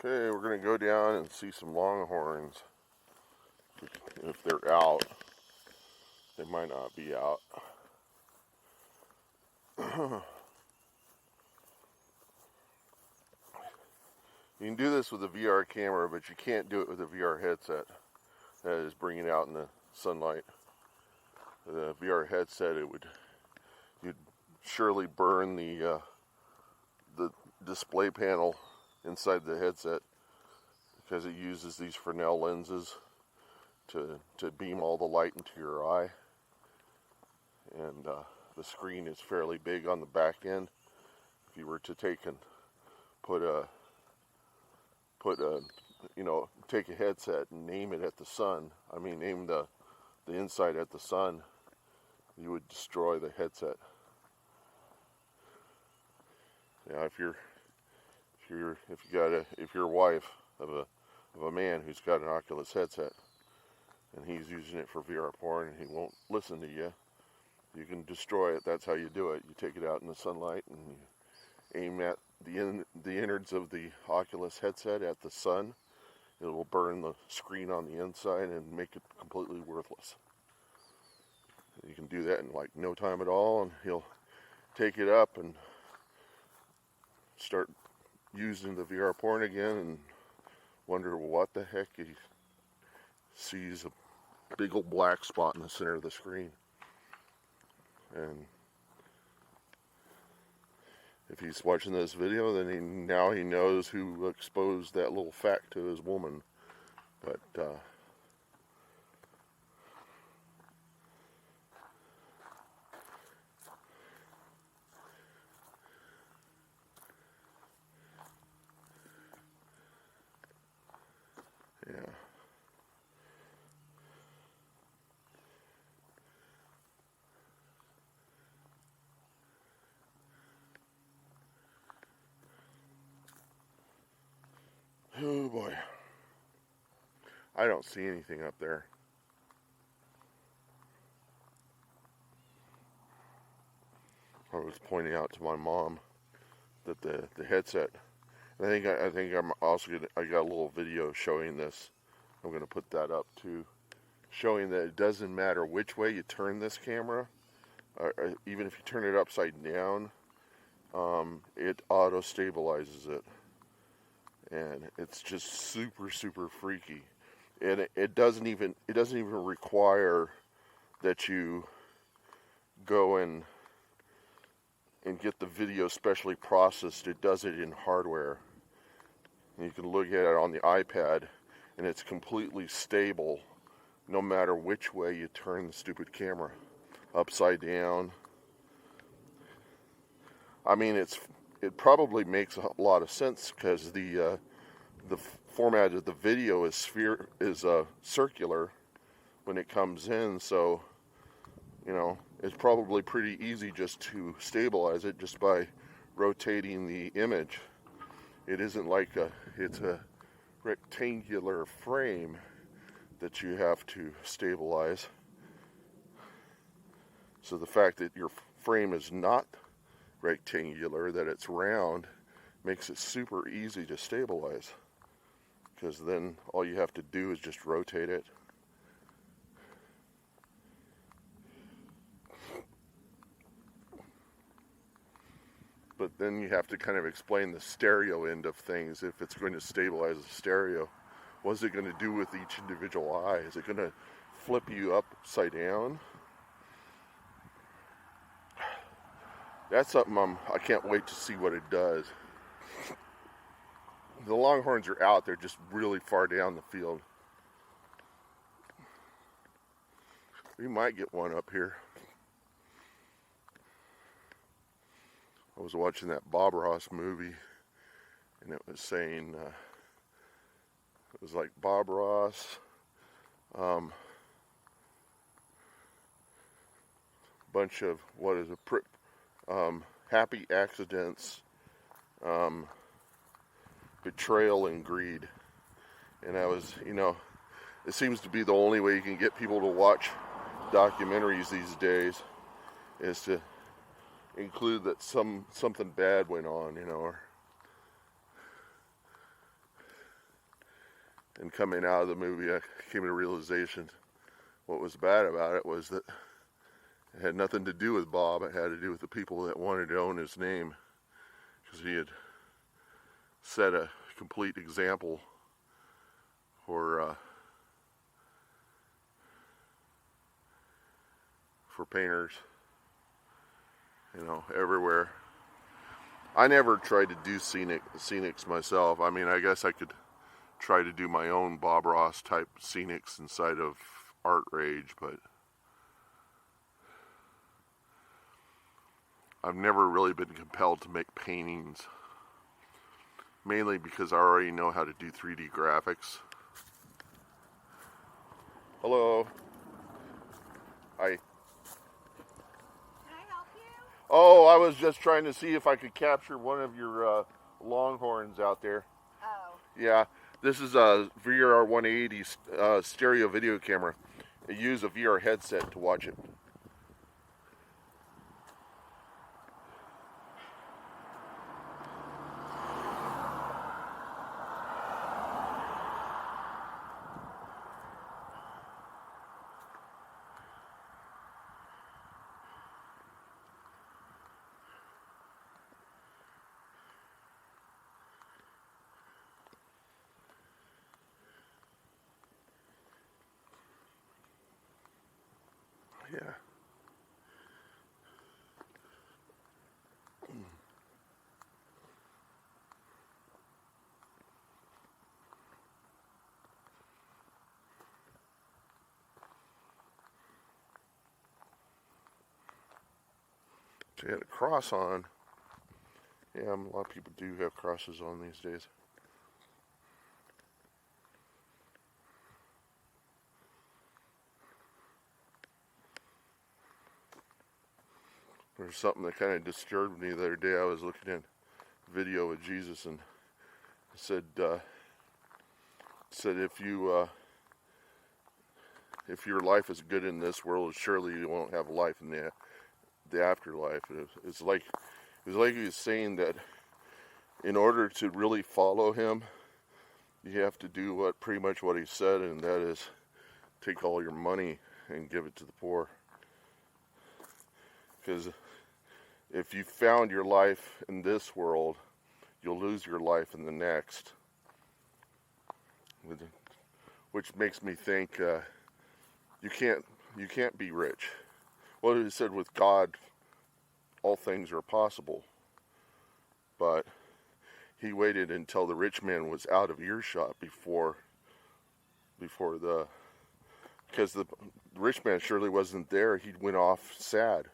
Okay, we're going to go down and see some longhorns. If they're out, they might not be out. You can do this with a VR camera, but you can't do it with a VR headset that is bringing out in the sunlight. The VR headset, you'd surely burn the display panel inside the headset because it uses these Fresnel lenses to beam all the light into your eye, and the screen is fairly big on the back end. If you were to take a headset and aim it at the sun, aim the inside at the sun, you would destroy the headset. Now, if you're a wife of a man who's got an Oculus headset and he's using it for VR porn and he won't listen to you, you can destroy it. That's how you do it. You take it out in the sunlight and you aim at the innards of the Oculus headset at the sun. It will burn the screen on the inside and make it completely worthless. You can do that in like no time at all, and he'll take it up and start using the VR porn again and wonder what the heck he sees a big old black spot in the center of the screen. And if he's watching this video, then now he knows who exposed that little fact to his woman. But yeah. Oh boy. I don't see anything up there. I was pointing out to my mom that the headset, I think I'm also I got a little video showing this. I'm gonna put that up too, showing that it doesn't matter which way you turn this camera, even if you turn it upside down, it auto stabilizes it. And it's just super freaky, and it doesn't even require that you go and get the video specially processed. It does it in hardware, and you can look at it on the iPad, and it's completely stable no matter which way you turn the stupid camera, upside down. It probably makes a lot of sense because the format of the video is circular when it comes in, so it's probably pretty easy just to stabilize it just by rotating the image. It isn't like it's a rectangular frame that you have to stabilize. So the fact that your frame is not rectangular, that it's round, makes it super easy to stabilize, because then all you have to do is just rotate it. But then you have to kind of explain the stereo end of things. If it's going to stabilize the stereo, what is it going to do with each individual eye? Is it going to flip you upside down? That's something I can't wait to see what it does. The longhorns are out. They're just really far down the field. We might get one up here. I was watching that Bob Ross movie, and it was saying, it was like Bob Ross, bunch of, happy accidents, betrayal and greed. And it seems to be the only way you can get people to watch documentaries these days, is to include that something bad went on, And coming out of the movie, I came to the realization what was bad about it was that it had nothing to do with Bob. It had to do with the people that wanted to own his name, because he had set a complete example for painters, you know, everywhere. I never tried to do scenics myself. I mean, I guess I could try to do my own Bob Ross type scenics inside of Art Rage, but I've never really been compelled to make paintings, mainly because I already know how to do 3D graphics. Hello. Hi. Can I help you? Oh, I was just trying to see if I could capture one of your Longhorns out there. Oh. Yeah, this is a VR 180 stereo video camera. I use a VR headset to watch it. Yeah. So you had a cross on. Yeah, a lot of people do have crosses on these days. There's something that kind of disturbed me the other day. I was looking at a video of Jesus, and it said if your life is good in this world, surely you won't have life in the afterlife. It's like he was saying that in order to really follow him, you have to do pretty much what he said, and that is take all your money and give it to the poor. Because if you found your life in this world, you'll lose your life in the next. Which makes me think you can't be rich. Well, he said with God, all things are possible. But he waited until the rich man was out of earshot because the rich man surely wasn't there. He went off sad.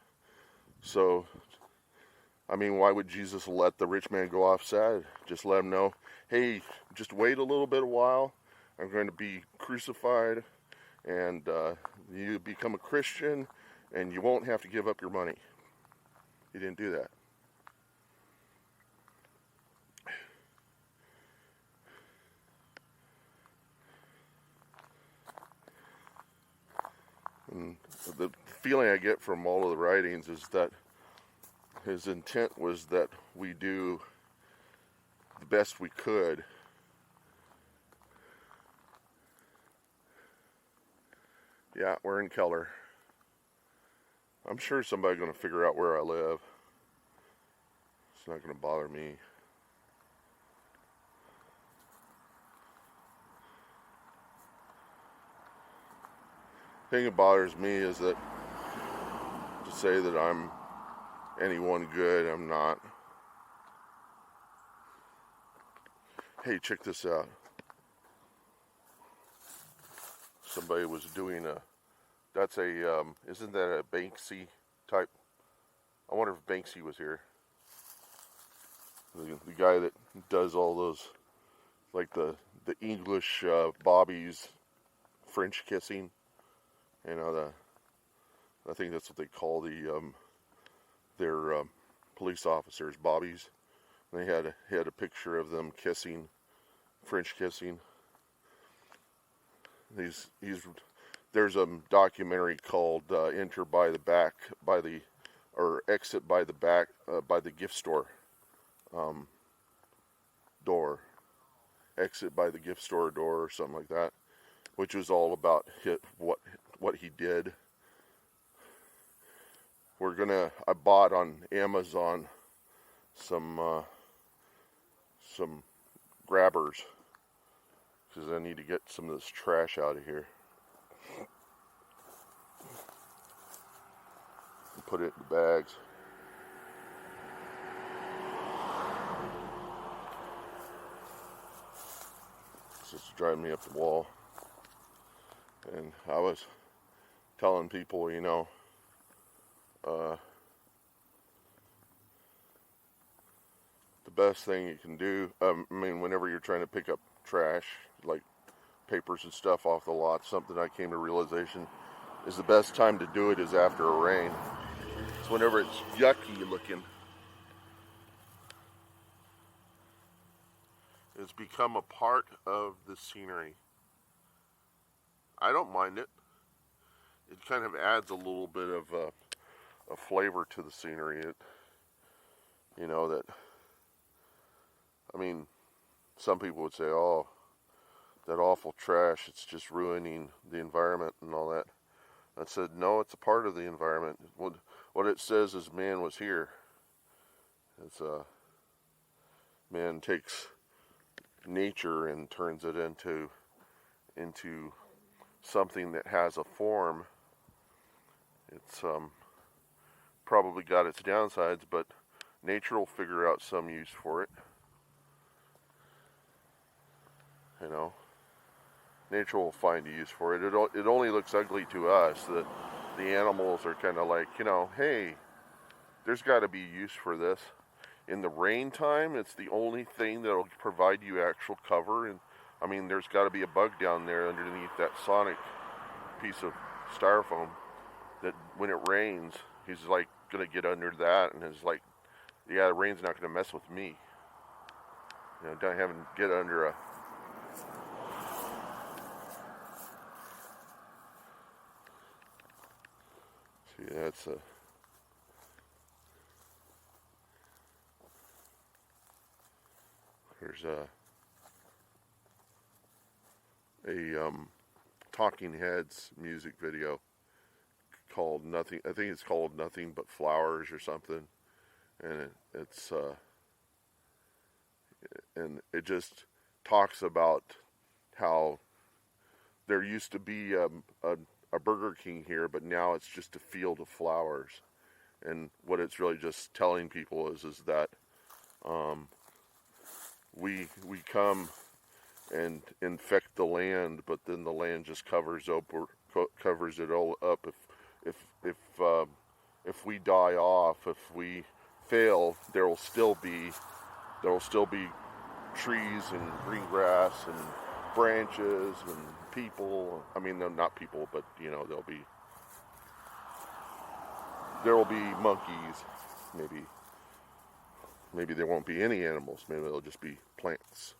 So, I mean, why would Jesus let the rich man go off sad? Just let him know, hey, just wait a little bit a while. I'm going to be crucified, and you become a Christian, and you won't have to give up your money. He didn't do that. And the feeling I get from all of the writings is that his intent was that we do the best we could. Yeah, we're in Keller. I'm sure somebody's going to figure out where I live. It's not going to bother me. The thing that bothers me is that to say that I'm anyone good, I'm not. Hey, check this out. Somebody was doing isn't that a Banksy type? I wonder if Banksy was here. The guy that does all those, like the English bobbies, French kissing. You know, I think that's what they call their police officers, bobbies. They had a picture of them kissing, French kissing. There's a documentary called Exit by the Back by the gift store door, exit by the gift store door or something like that, which was all about what he did. I bought on Amazon some grabbers because I need to get some of this trash out of here and put it in the bags. It's just driving me up the wall. And I was telling people, you know, the best thing you can do, I mean, whenever you're trying to pick up trash, like papers and stuff off the lot, something I came to realization is the best time to do it is after a rain. It's whenever it's yucky looking. It's become a part of the scenery. I don't mind it. It kind of adds a little bit of a flavor to the scenery. You know, that, I mean, some people would say, oh, that awful trash, it's just ruining the environment and all that. I said, no, it's a part of the environment. What it says is man was here. It's man takes nature and turns it into something that has a form. It's probably got its downsides, but nature will figure out some use for it. You know, nature will find a use for it. It only looks ugly to us. The animals are kind of like, you know, hey, there's got to be use for this. In the rain time, it's the only thing that'll provide you actual cover. And I mean, there's got to be a bug down there underneath that Sonic piece of styrofoam that when it rains, he's like going to get under that and is like, yeah, the rain's not going to mess with me. You know, don't have him get under a... See, that's a... There's a Talking Heads music video called Nothing. I think it's called Nothing But Flowers or something, and and it just talks about how there used to be a Burger King here, but now it's just a field of flowers, and what it's really just telling people is that we come and infect the land, but then the land just covers it all up. If we die off, if we fail, there will still be trees and green grass and branches and people. I mean, they're not people, but you know, there will be monkeys. Maybe there won't be any animals. Maybe it'll just be plants.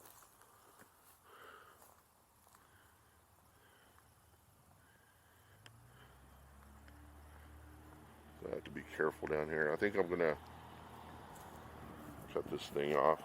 So I have to be careful down here. I think I'm gonna cut this thing off.